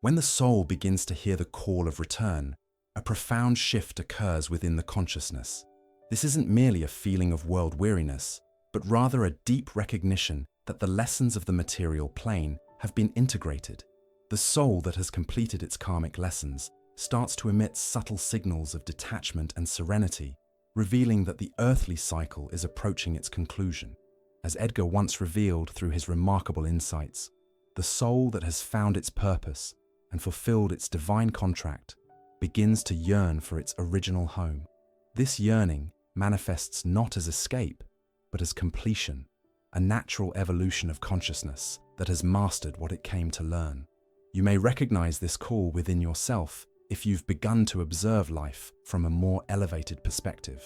When the soul begins to hear the call of return, a profound shift occurs within the consciousness. This isn't merely a feeling of world weariness, but rather a deep recognition that the lessons of the material plane have been integrated. The soul that has completed its karmic lessons starts to emit subtle signals of detachment and serenity, revealing that the earthly cycle is approaching its conclusion. As Edgar once revealed through his remarkable insights, the soul that has found its purpose and fulfilled its divine contract begins to yearn for its original home. This yearning manifests not as escape, but as completion, a natural evolution of consciousness that has mastered what it came to learn. You may recognize this call within yourself if you've begun to observe life from a more elevated perspective.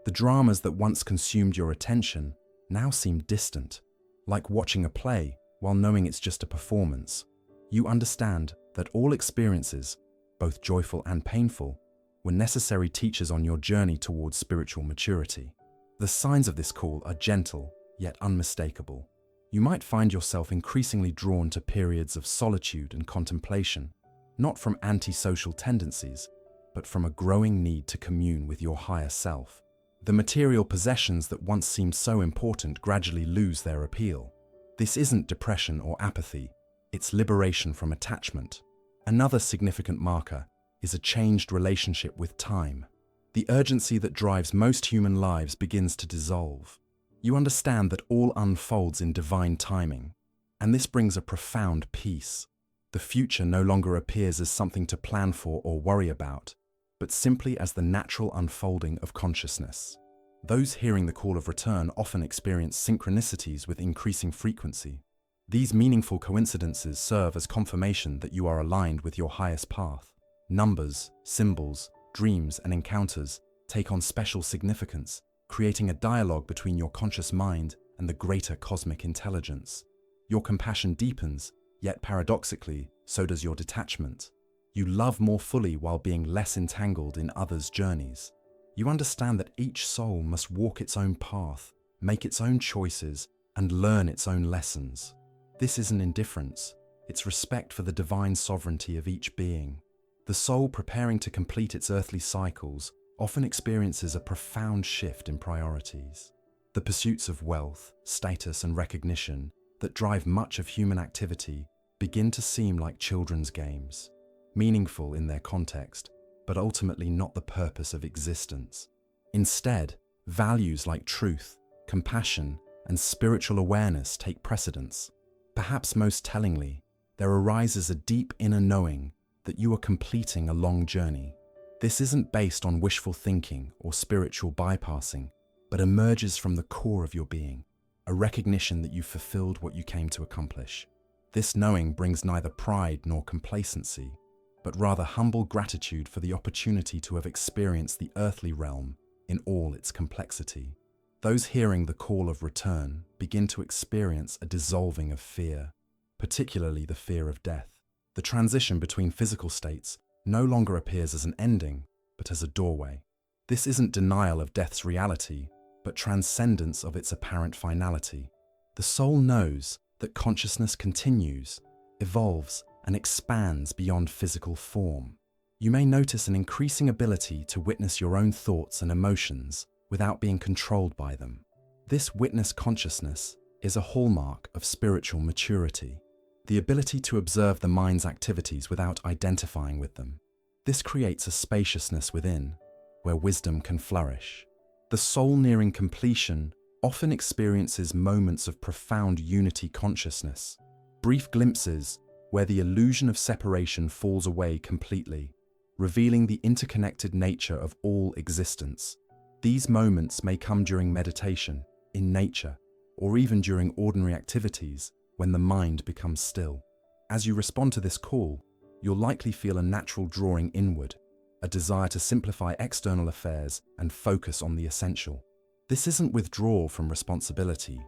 The dramas that once consumed your attention now seem distant, like watching a play while knowing it's just a performance. You understand that all experiences, both joyful and painful, were necessary teachers on your journey towards spiritual maturity. The signs of this call are gentle, yet unmistakable. You might find yourself increasingly drawn to periods of solitude and contemplation, not from antisocial tendencies, but from a growing need to commune with your higher self. The material possessions that once seemed so important gradually lose their appeal. This isn't depression or apathy, it's liberation from attachment. Another significant marker is a changed relationship with time. The urgency that drives most human lives begins to dissolve. You understand that all unfolds in divine timing, and this brings a profound peace. The future no longer appears as something to plan for or worry about, but simply as the natural unfolding of consciousness. Those hearing the call of return often experience synchronicities with increasing frequency. These meaningful coincidences serve as confirmation that you are aligned with your highest path. Numbers, symbols, dreams, and encounters take on special significance, creating a dialogue between your conscious mind and the greater cosmic intelligence. Your compassion deepens, yet paradoxically, so does your detachment. You love more fully while being less entangled in others' journeys. You understand that each soul must walk its own path, make its own choices, and learn its own lessons. This isn't indifference, it's respect for the divine sovereignty of each being. The soul preparing to complete its earthly cycles often experiences a profound shift in priorities. The pursuits of wealth, status, and recognition that drive much of human activity begin to seem like children's games, meaningful in their context, but ultimately not the purpose of existence. Instead, values like truth, compassion, and spiritual awareness take precedence. Perhaps most tellingly, there arises a deep inner knowing that you are completing a long journey. This isn't based on wishful thinking or spiritual bypassing, but emerges from the core of your being, a recognition that you've fulfilled what you came to accomplish. This knowing brings neither pride nor complacency, but rather humble gratitude for the opportunity to have experienced the earthly realm in all its complexity. Those hearing the call of return begin to experience a dissolving of fear, particularly the fear of death. The transition between physical states no longer appears as an ending, but as a doorway. This isn't denial of death's reality, but transcendence of its apparent finality. The soul knows that consciousness continues, evolves, and expands beyond physical form. You may notice an increasing ability to witness your own thoughts and emotions without being controlled by them. This witness consciousness is a hallmark of spiritual maturity, the ability to observe the mind's activities without identifying with them. This creates a spaciousness within, where wisdom can flourish. The soul nearing completion often experiences moments of profound unity consciousness, brief glimpses where the illusion of separation falls away completely, revealing the interconnected nature of all existence. These moments may come during meditation, in nature, or even during ordinary activities when the mind becomes still. As you respond to this call, you'll likely feel a natural drawing inward, a desire to simplify external affairs and focus on the essential. This isn't withdrawal from responsibility,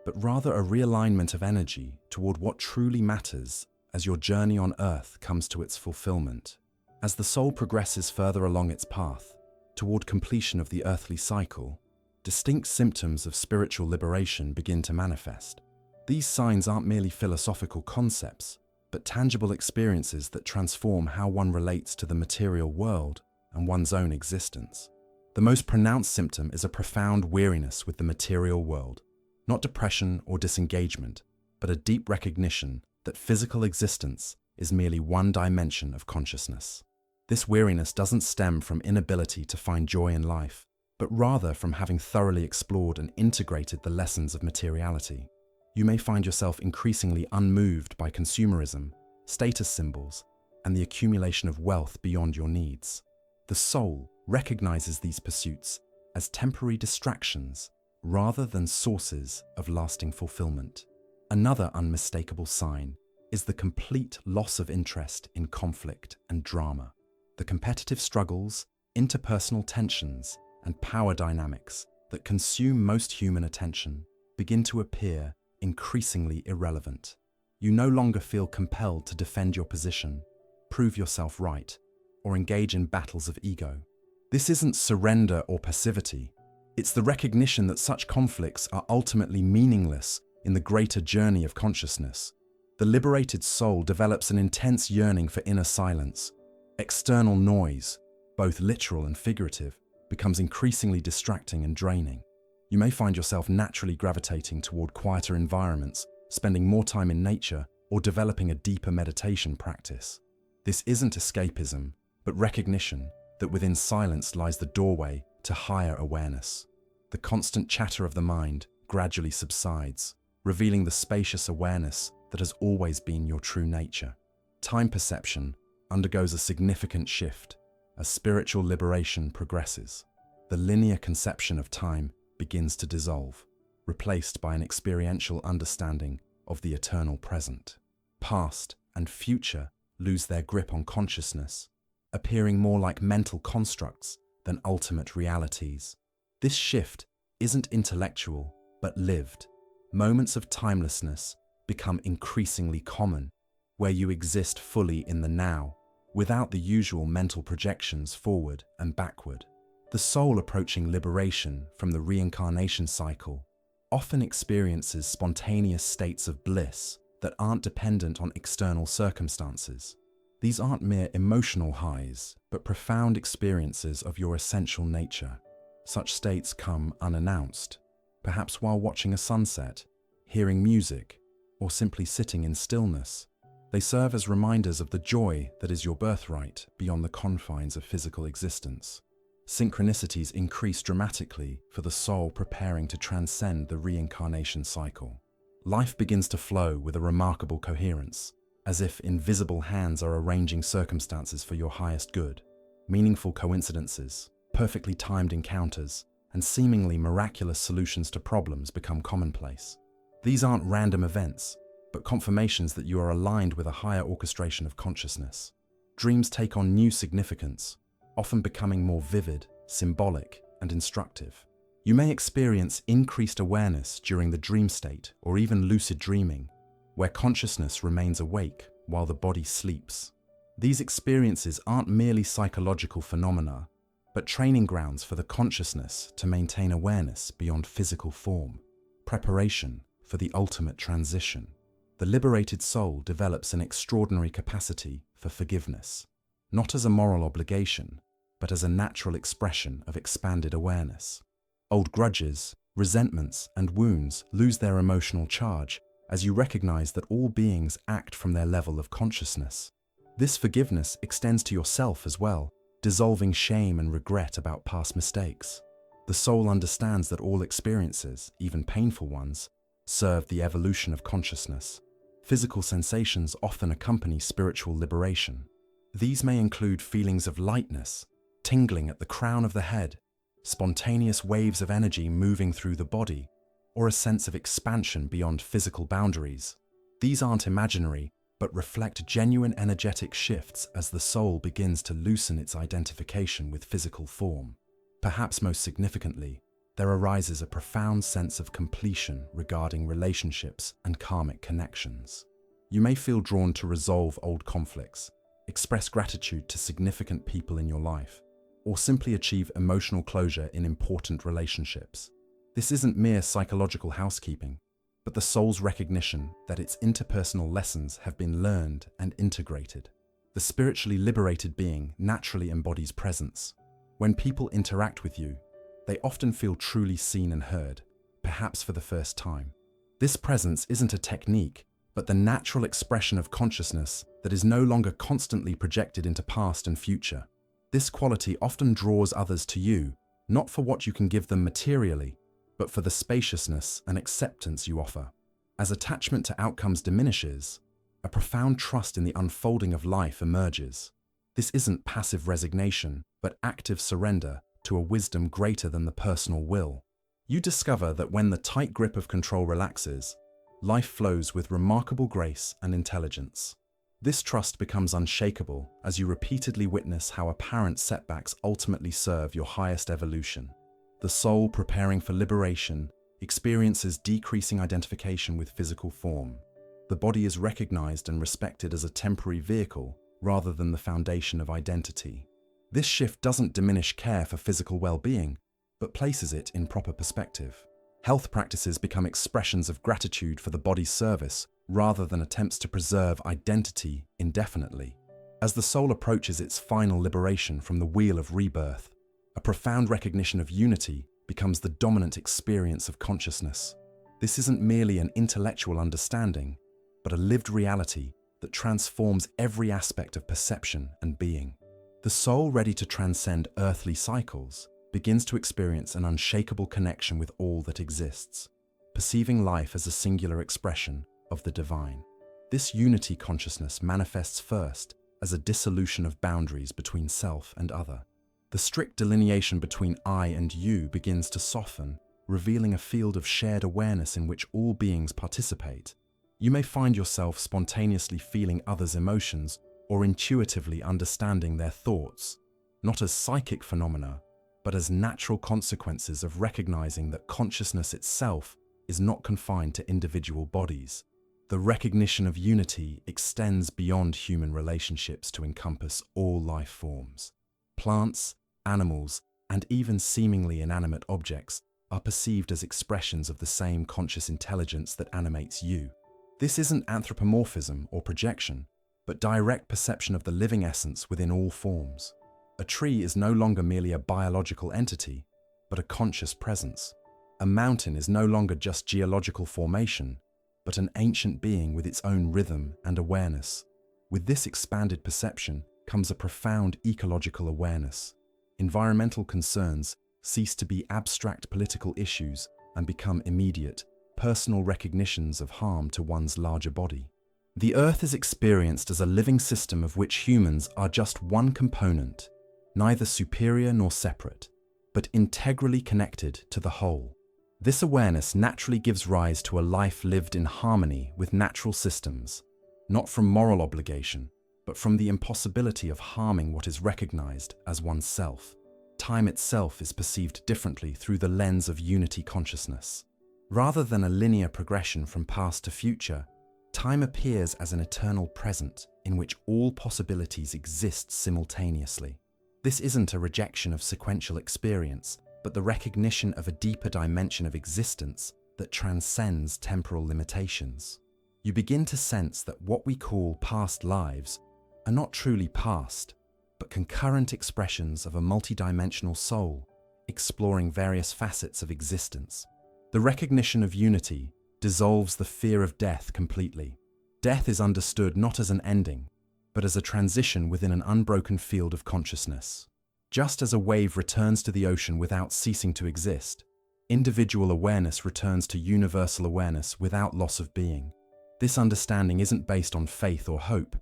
but rather a realignment of energy toward what truly matters as your journey on earth comes to its fulfillment. As the soul progresses further along its path, toward completion of the earthly cycle, distinct symptoms of spiritual liberation begin to manifest. These signs aren't merely philosophical concepts, but tangible experiences that transform how one relates to the material world and one's own existence. The most pronounced symptom is a profound weariness with the material world, not depression or disengagement, but a deep recognition that physical existence is merely one dimension of consciousness. This weariness doesn't stem from inability to find joy in life, but rather from having thoroughly explored and integrated the lessons of materiality. You may find yourself increasingly unmoved by consumerism, status symbols, and the accumulation of wealth beyond your needs. The soul recognizes these pursuits as temporary distractions rather than sources of lasting fulfillment. Another unmistakable sign is the complete loss of interest in conflict and drama. The competitive struggles, interpersonal tensions, and power dynamics that consume most human attention begin to appear increasingly irrelevant. You no longer feel compelled to defend your position, prove yourself right, or engage in battles of ego. This isn't surrender or passivity. It's the recognition that such conflicts are ultimately meaningless in the greater journey of consciousness. The liberated soul develops an intense yearning for inner silence. External noise, both literal and figurative, becomes increasingly distracting and draining. You may find yourself naturally gravitating toward quieter environments, spending more time in nature, or developing a deeper meditation practice. This isn't escapism, but recognition that within silence lies the doorway to higher awareness. The constant chatter of the mind gradually subsides, revealing the spacious awareness that has always been your true nature. Time perception undergoes a significant shift as spiritual liberation progresses. The linear conception of time begins to dissolve, replaced by an experiential understanding of the eternal present. Past and future lose their grip on consciousness, appearing more like mental constructs than ultimate realities. This shift isn't intellectual, but lived. Moments of timelessness become increasingly common, where you exist fully in the now, without the usual mental projections forward and backward. The soul approaching liberation from the reincarnation cycle often experiences spontaneous states of bliss that aren't dependent on external circumstances. These aren't mere emotional highs, but profound experiences of your essential nature. Such states come unannounced, perhaps while watching a sunset, hearing music, or simply sitting in stillness. They serve as reminders of the joy that is your birthright beyond the confines of physical existence. Synchronicities increase dramatically for the soul preparing to transcend the reincarnation cycle. Life begins to flow with a remarkable coherence, as if invisible hands are arranging circumstances for your highest good. Meaningful coincidences, perfectly timed encounters, and seemingly miraculous solutions to problems become commonplace. These aren't random events, but confirmations that you are aligned with a higher orchestration of consciousness. Dreams take on new significance, often becoming more vivid, symbolic, and instructive. You may experience increased awareness during the dream state or even lucid dreaming, where consciousness remains awake while the body sleeps. These experiences aren't merely psychological phenomena, but training grounds for the consciousness to maintain awareness beyond physical form, preparation for the ultimate transition. The liberated soul develops an extraordinary capacity for forgiveness, not as a moral obligation, but as a natural expression of expanded awareness. Old grudges, resentments, and wounds lose their emotional charge as you recognize that all beings act from their level of consciousness. This forgiveness extends to yourself as well, dissolving shame and regret about past mistakes. The soul understands that all experiences, even painful ones, serve the evolution of consciousness. Physical sensations often accompany spiritual liberation. These may include feelings of lightness, tingling at the crown of the head, spontaneous waves of energy moving through the body, or a sense of expansion beyond physical boundaries. These aren't imaginary, but reflect genuine energetic shifts as the soul begins to loosen its identification with physical form. Perhaps most significantly, there arises a profound sense of completion regarding relationships and karmic connections. You may feel drawn to resolve old conflicts, express gratitude to significant people in your life, or simply achieve emotional closure in important relationships. This isn't mere psychological housekeeping. but the soul's recognition that its interpersonal lessons have been learned and integrated. The spiritually liberated being naturally embodies presence. When people interact with you, they often feel truly seen and heard, perhaps for the first time. This presence isn't a technique, but the natural expression of consciousness that is no longer constantly projected into past and future. This quality often draws others to you, not for what you can give them materially, but for the spaciousness and acceptance you offer. As attachment to outcomes diminishes, a profound trust in the unfolding of life emerges. This isn't passive resignation, but active surrender to a wisdom greater than the personal will. You discover that when the tight grip of control relaxes, life flows with remarkable grace and intelligence. This trust becomes unshakable as you repeatedly witness how apparent setbacks ultimately serve your highest evolution. The soul, preparing for liberation, experiences decreasing identification with physical form. The body is recognized and respected as a temporary vehicle rather than the foundation of identity. This shift doesn't diminish care for physical well-being, but places it in proper perspective. Health practices become expressions of gratitude for the body's service rather than attempts to preserve identity indefinitely. As the soul approaches its final liberation from the wheel of rebirth, a profound recognition of unity becomes the dominant experience of consciousness. This isn't merely an intellectual understanding, but a lived reality that transforms every aspect of perception and being. The soul, ready to transcend earthly cycles, begins to experience an unshakable connection with all that exists, perceiving life as a singular expression of the divine. This unity consciousness manifests first as a dissolution of boundaries between self and other. The strict delineation between I and you begins to soften, revealing a field of shared awareness in which all beings participate. You may find yourself spontaneously feeling others' emotions or intuitively understanding their thoughts, not as psychic phenomena, but as natural consequences of recognizing that consciousness itself is not confined to individual bodies. The recognition of unity extends beyond human relationships to encompass all life forms. Plants, animals, and even seemingly inanimate objects are perceived as expressions of the same conscious intelligence that animates you. This isn't anthropomorphism or projection, but direct perception of the living essence within all forms. A tree is no longer merely a biological entity, but a conscious presence. A mountain is no longer just geological formation, but an ancient being with its own rhythm and awareness. With this expanded perception comes a profound ecological awareness. Environmental concerns cease to be abstract political issues and become immediate, personal recognitions of harm to one's larger body. The Earth is experienced as a living system of which humans are just one component, neither superior nor separate, but integrally connected to the whole. This awareness naturally gives rise to a life lived in harmony with natural systems, not from moral obligation, but from the impossibility of harming what is recognized as oneself. Time itself is perceived differently through the lens of unity consciousness. Rather than a linear progression from past to future, time appears as an eternal present in which all possibilities exist simultaneously. This isn't a rejection of sequential experience, but the recognition of a deeper dimension of existence that transcends temporal limitations. You begin to sense that what we call past lives are not truly past, but concurrent expressions of a multidimensional soul, exploring various facets of existence. The recognition of unity dissolves the fear of death completely. Death is understood not as an ending, but as a transition within an unbroken field of consciousness. Just as a wave returns to the ocean without ceasing to exist, individual awareness returns to universal awareness without loss of being. This understanding isn't based on faith or hope,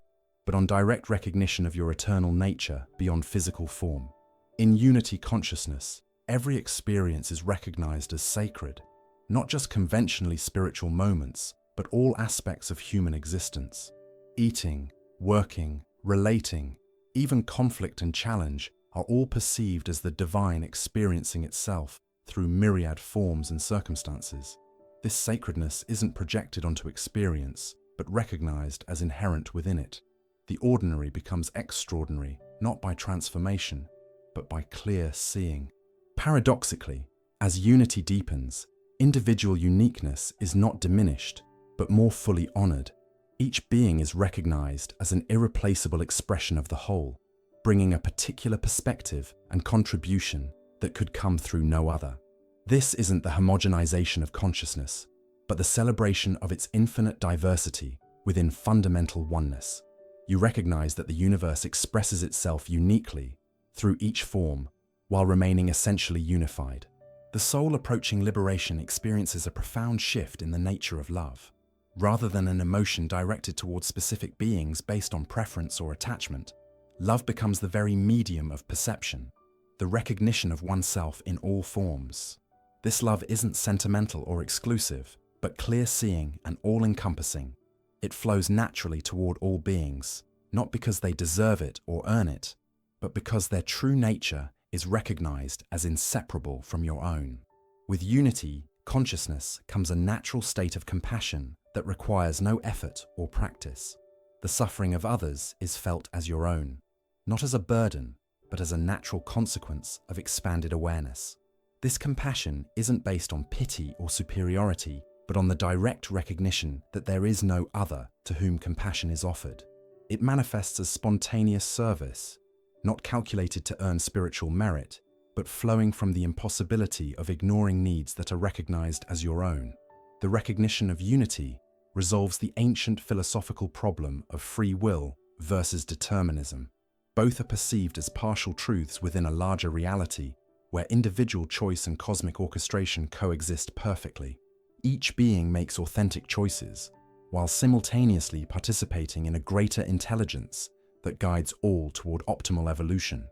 but on direct recognition of your eternal nature beyond physical form. In unity consciousness, every experience is recognized as sacred, not just conventionally spiritual moments, but all aspects of human existence. Eating, working, relating, even conflict and challenge are all perceived as the divine experiencing itself through myriad forms and circumstances. This sacredness isn't projected onto experience, but recognized as inherent within it. The ordinary becomes extraordinary, not by transformation, but by clear seeing. Paradoxically, as unity deepens, Individual uniqueness is not diminished, but more fully honored. Each being is recognized as an irreplaceable expression of the whole, bringing a particular perspective and contribution that could come through no other. This isn't the homogenization of consciousness, but the celebration of its infinite diversity within fundamental oneness. You recognize that the universe expresses itself uniquely through each form, while remaining essentially unified. The soul approaching liberation experiences a profound shift in the nature of love. Rather than an emotion directed towards specific beings based on preference or attachment, love becomes the very medium of perception, the recognition of oneself in all forms. This love isn't sentimental or exclusive, but clear-seeing and all-encompassing. It flows naturally toward all beings, not because they deserve it or earn it, but because their true nature is recognized as inseparable from your own. With unity, consciousness comes a natural state of compassion that requires no effort or practice. The suffering of others is felt as your own, not as a burden, but as a natural consequence of expanded awareness. This compassion isn't based on pity or superiority, but on the direct recognition that there is no other to whom compassion is offered. It manifests as spontaneous service, not calculated to earn spiritual merit, but flowing from the impossibility of ignoring needs that are recognized as your own. The recognition of unity resolves the ancient philosophical problem of free will versus determinism. Both are perceived as partial truths within a larger reality, where individual choice and cosmic orchestration coexist perfectly. Each being makes authentic choices, while simultaneously participating in a greater intelligence that guides all toward optimal evolution.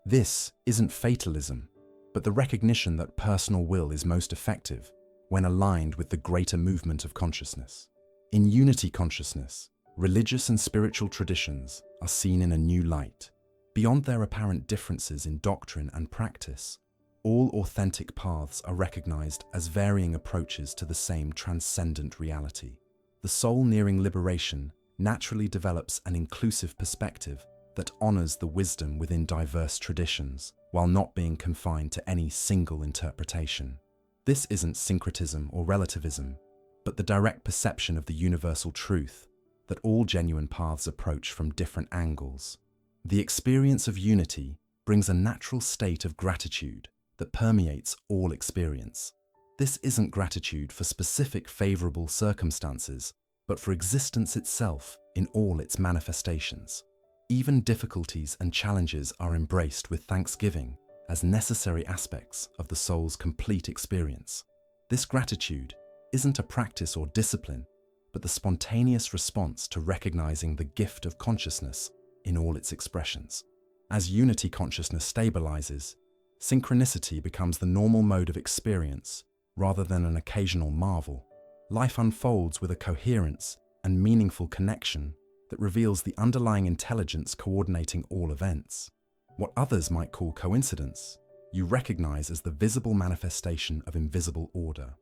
This isn't fatalism, but the recognition that personal will is most effective when aligned with the greater movement of consciousness. In unity consciousness, religious and spiritual traditions are seen in a new light. Beyond their apparent differences in doctrine and practice, all authentic paths are recognized as varying approaches to the same transcendent reality. The soul nearing liberation naturally develops an inclusive perspective that honors the wisdom within diverse traditions, while not being confined to any single interpretation. This isn't syncretism or relativism, but the direct perception of the universal truth that all genuine paths approach from different angles. The experience of unity brings a natural state of gratitude that permeates all experience. This isn't gratitude for specific favorable circumstances, but for existence itself in all its manifestations. Even difficulties and challenges are embraced with thanksgiving as necessary aspects of the soul's complete experience. This gratitude isn't a practice or discipline, but the spontaneous response to recognizing the gift of consciousness in all its expressions. As unity consciousness stabilizes, synchronicity becomes the normal mode of experience rather than an occasional marvel. Life unfolds with a coherence and meaningful connection that reveals the underlying intelligence coordinating all events. What others might call coincidence, you recognize as the visible manifestation of invisible order.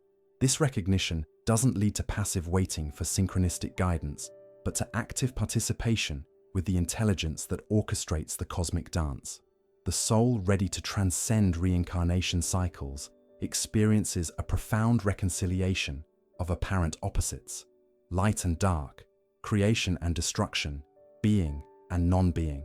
This recognition doesn't lead to passive waiting for synchronistic guidance, but to active participation with the intelligence that orchestrates the cosmic dance. The soul, ready to transcend reincarnation cycles, experiences a profound reconciliation of apparent opposites, light and dark, creation and destruction, being and non-being.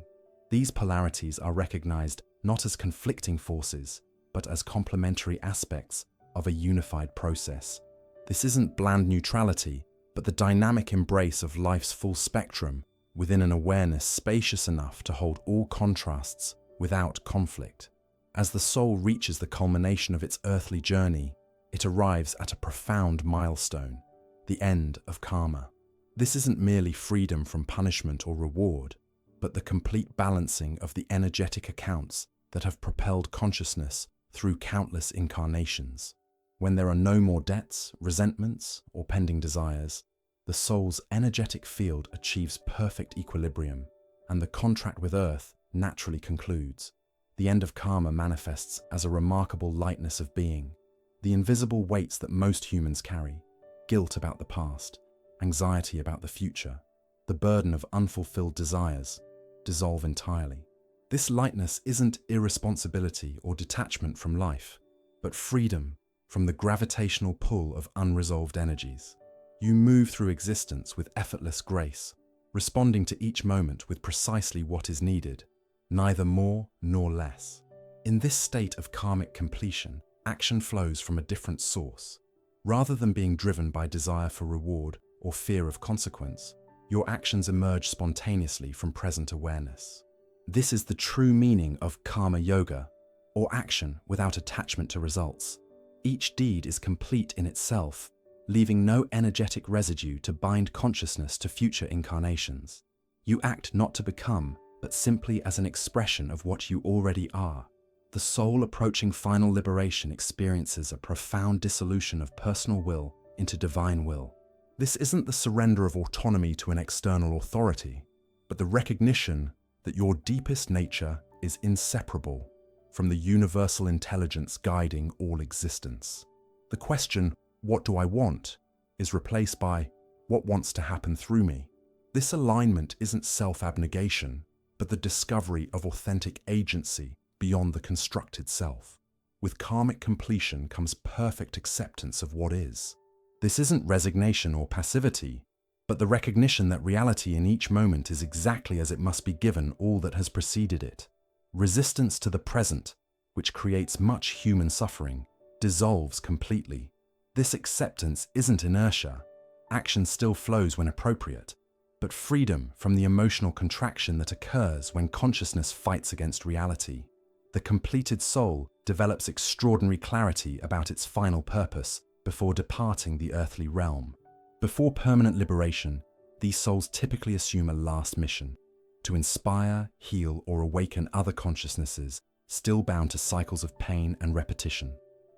These polarities are recognized not as conflicting forces, but as complementary aspects of a unified process. This isn't bland neutrality, but the dynamic embrace of life's full spectrum within an awareness spacious enough to hold all contrasts without conflict. As the soul reaches the culmination of its earthly journey, it arrives at a profound milestone, the end of karma. This isn't merely freedom from punishment or reward, but the complete balancing of the energetic accounts that have propelled consciousness through countless incarnations. When there are no more debts, resentments, or pending desires, the soul's energetic field achieves perfect equilibrium, and the contract with Earth naturally concludes. The end of karma manifests as a remarkable lightness of being. The invisible weights that most humans carry, guilt about the past, anxiety about the future, the burden of unfulfilled desires, dissolve entirely. This lightness isn't irresponsibility or detachment from life, but freedom from the gravitational pull of unresolved energies. You move through existence with effortless grace, responding to each moment with precisely what is needed, neither more nor less. In this state of karmic completion, action flows from a different source. Rather than being driven by desire for reward or fear of consequence, your actions emerge spontaneously from present awareness. This is the true meaning of karma yoga, or action without attachment to results. Each deed is complete in itself, leaving no energetic residue to bind consciousness to future incarnations. You act not to become, but simply as an expression of what you already are. The soul approaching final liberation experiences a profound dissolution of personal will into divine will. This isn't the surrender of autonomy to an external authority, but the recognition that your deepest nature is inseparable from the universal intelligence guiding all existence. The question, "What do I want?" is replaced by, "What wants to happen through me?" This alignment isn't self-abnegation, but the discovery of authentic agency beyond the constructed self. With karmic completion comes perfect acceptance of what is. This isn't resignation or passivity, but the recognition that reality in each moment is exactly as it must be given all that has preceded it. Resistance to the present, which creates much human suffering, dissolves completely. This acceptance isn't inertia. Action still flows when appropriate, but freedom from the emotional contraction that occurs when consciousness fights against reality. The completed soul develops extraordinary clarity about its final purpose before departing the earthly realm. Before permanent liberation, these souls typically assume a last mission: to inspire, heal, or awaken other consciousnesses still bound to cycles of pain and repetition.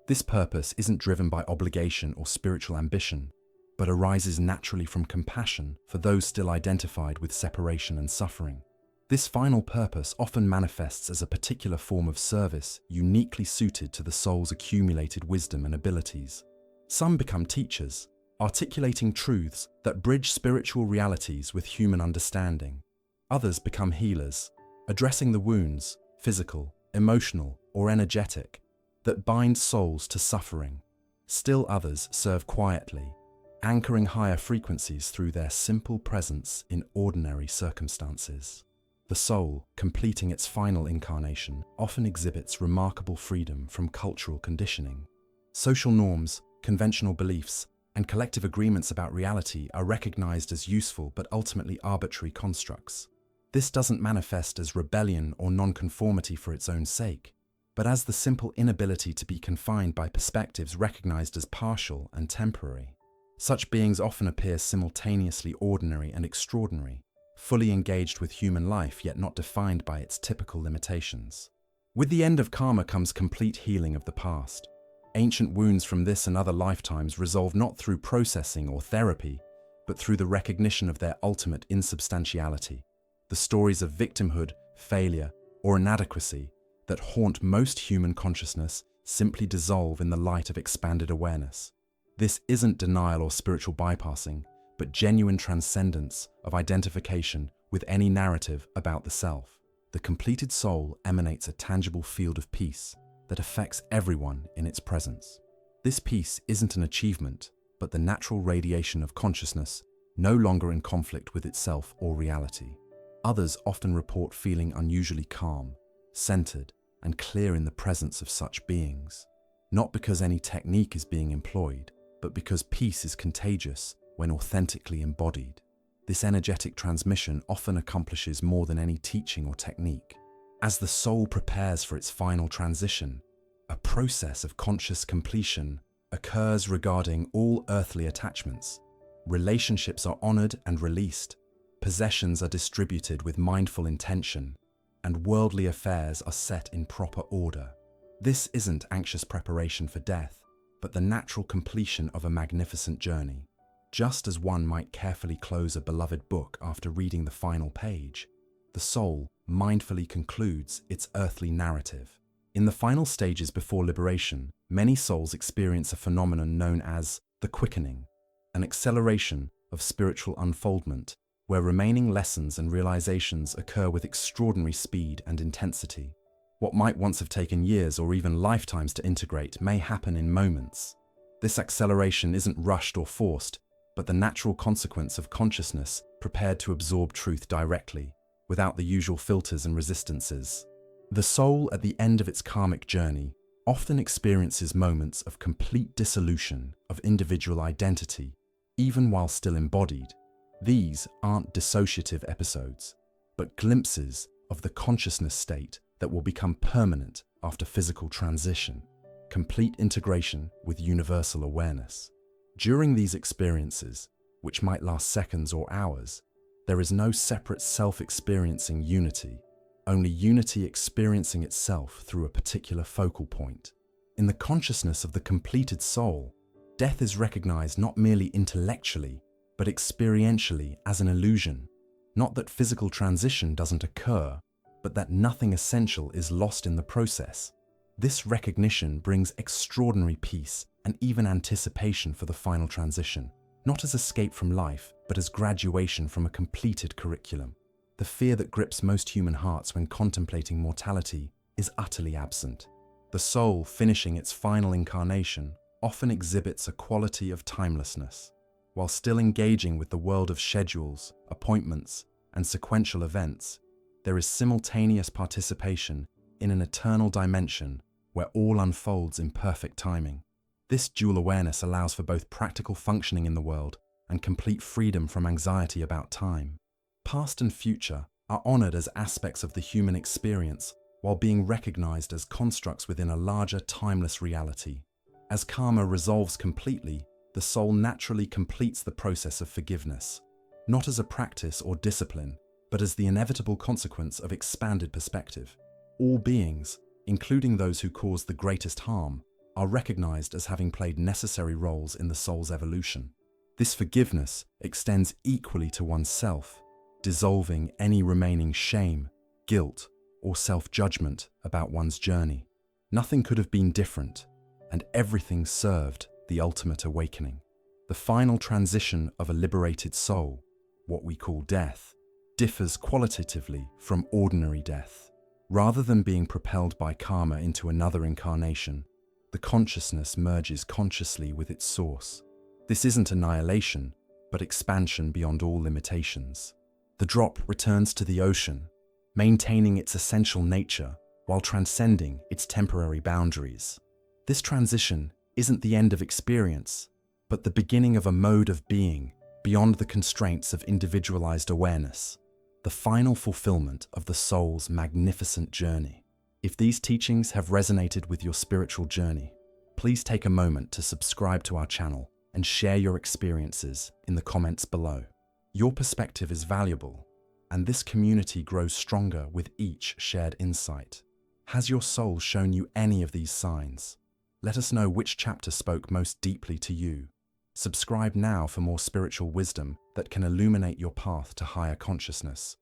This purpose isn't driven by obligation or spiritual ambition, but arises naturally from compassion for those still identified with separation and suffering. This final purpose often manifests as a particular form of service uniquely suited to the soul's accumulated wisdom and abilities. Some become teachers, articulating truths that bridge spiritual realities with human understanding. Others become healers, addressing the wounds, physical, emotional, or energetic, that bind souls to suffering. Still others serve quietly, anchoring higher frequencies through their simple presence in ordinary circumstances. The soul, completing its final incarnation, often exhibits remarkable freedom from cultural conditioning. Social norms, conventional beliefs, and collective agreements about reality are recognized as useful but ultimately arbitrary constructs. This doesn't manifest as rebellion or nonconformity for its own sake, but as the simple inability to be confined by perspectives recognized as partial and temporary. Such beings often appear simultaneously ordinary and extraordinary, fully engaged with human life yet not defined by its typical limitations. With the end of karma comes complete healing of the past. Ancient wounds from this and other lifetimes resolve not through processing or therapy, but through the recognition of their ultimate insubstantiality. The stories of victimhood, failure, or inadequacy that haunt most human consciousness simply dissolve in the light of expanded awareness. This isn't denial or spiritual bypassing, but genuine transcendence of identification with any narrative about the self. The completed soul emanates a tangible field of peace that affects everyone in its presence. This peace isn't an achievement, but the natural radiation of consciousness, no longer in conflict with itself or reality. Others often report feeling unusually calm, centered, and clear in the presence of such beings, not because any technique is being employed, but because peace is contagious when authentically embodied. This energetic transmission often accomplishes more than any teaching or technique. As the soul prepares for its final transition, a process of conscious completion occurs regarding all earthly attachments. Relationships are honored and released, possessions are distributed with mindful intention, and worldly affairs are set in proper order. This isn't anxious preparation for death, but the natural completion of a magnificent journey. Just as one might carefully close a beloved book after reading the final page, the soul mindfully concludes its earthly narrative. In the final stages before liberation, many souls experience a phenomenon known as the quickening, an acceleration of spiritual unfoldment, where remaining lessons and realizations occur with extraordinary speed and intensity. What might once have taken years or even lifetimes to integrate may happen in moments. This acceleration isn't rushed or forced, but the natural consequence of consciousness prepared to absorb truth directly, without the usual filters and resistances. The soul, at the end of its karmic journey, often experiences moments of complete dissolution of individual identity, even while still embodied. These aren't dissociative episodes, but glimpses of the consciousness state that will become permanent after physical transition, complete integration with universal awareness. During these experiences, which might last seconds or hours, there is no separate self-experiencing unity, only unity experiencing itself through a particular focal point. In the consciousness of the completed soul, death is recognized not merely intellectually, but experientially as an illusion. Not that physical transition doesn't occur, but that nothing essential is lost in the process. This recognition brings extraordinary peace and even anticipation for the final transition, not as escape from life, but as graduation from a completed curriculum. The fear that grips most human hearts when contemplating mortality is utterly absent. The soul, finishing its final incarnation, often exhibits a quality of timelessness. While still engaging with the world of schedules, appointments, and sequential events, there is simultaneous participation in an eternal dimension where all unfolds in perfect timing. This dual awareness allows for both practical functioning in the world and complete freedom from anxiety about time. Past and future are honored as aspects of the human experience while being recognized as constructs within a larger, timeless reality. As karma resolves completely, the soul naturally completes the process of forgiveness, not as a practice or discipline, but as the inevitable consequence of expanded perspective. All beings, including those who cause the greatest harm, are recognized as having played necessary roles in the soul's evolution. This forgiveness extends equally to oneself, dissolving any remaining shame, guilt, or self-judgment about one's journey. Nothing could have been different, and everything served the ultimate awakening. The final transition of a liberated soul, what we call death, differs qualitatively from ordinary death. Rather than being propelled by karma into another incarnation, the consciousness merges consciously with its source. This isn't annihilation, but expansion beyond all limitations. The drop returns to the ocean, maintaining its essential nature while transcending its temporary boundaries. This transition isn't the end of experience, but the beginning of a mode of being beyond the constraints of individualized awareness, the final fulfillment of the soul's magnificent journey. If these teachings have resonated with your spiritual journey, please take a moment to subscribe to our channel and share your experiences in the comments below. Your perspective is valuable, and this community grows stronger with each shared insight. Has your soul shown you any of these signs? Let us know which chapter spoke most deeply to you. Subscribe now for more spiritual wisdom that can illuminate your path to higher consciousness.